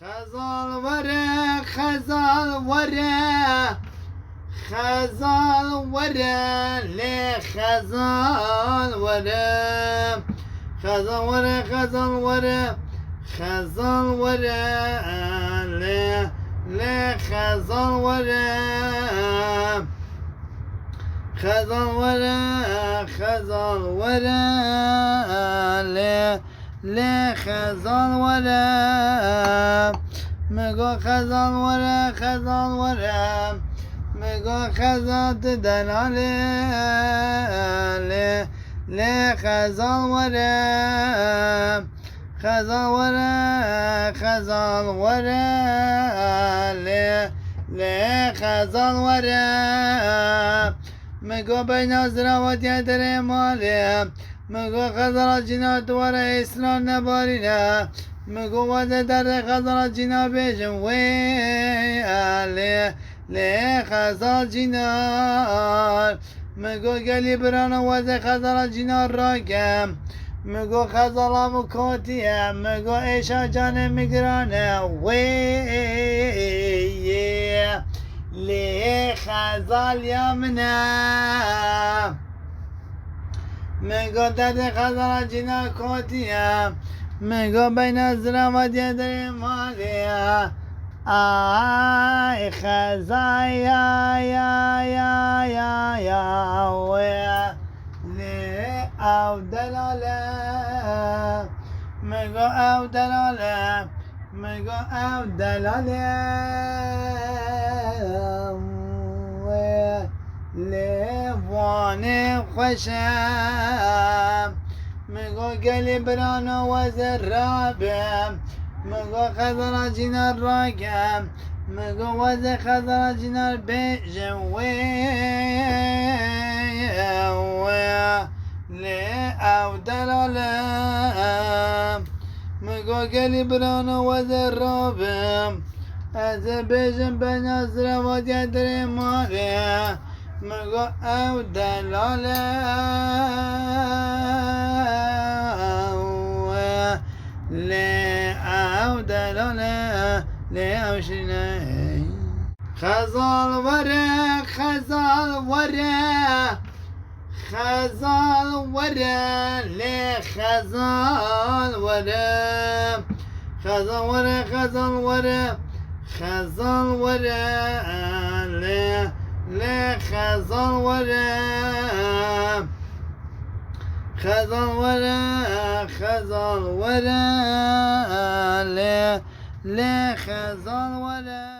خزال وره خزال وره خزال وره لی خزال وره خزال وره خزال وره خزال وره لی خزال وره خزال وره خزال وره لی خزال وره میگو خزال وره خزال وره میگو خزال دلاله لی خزال وره خزال وره خزال وره لی خزال وره میگو بین زراوتی در ماله میگو خزال جینا دواره اسرار نبارینه میگو وزه در خزال جینا بیشم وی لی خزال جینا میگو گلی برانو وزه خزال جینا راگم میگو خزالامو کاتیه میگو ایشا جان میگرانه وی لی خزال یامنه میگو دد خزال جینا کاتیه میگو بین زرامتی در مالیه آی خزال یا لی او دلاله میگو او دلاله میگو او دلاله لیوان خوشم میگو گلی برانو وزر رابم میگو خزال جینار راگم میگو وزر خزال جینار بیجم لی او دلالم میگو گلی برانو وزر رابم از بیجم به نظر وادی در ماله میگو او دلاله لی او دلاله لی او شینه خزال وره خزال وره خزال وره لی خزال وره خزال وره خزال وره خزال وره لی خزال وره خزال وره خزال وره لی خزال وره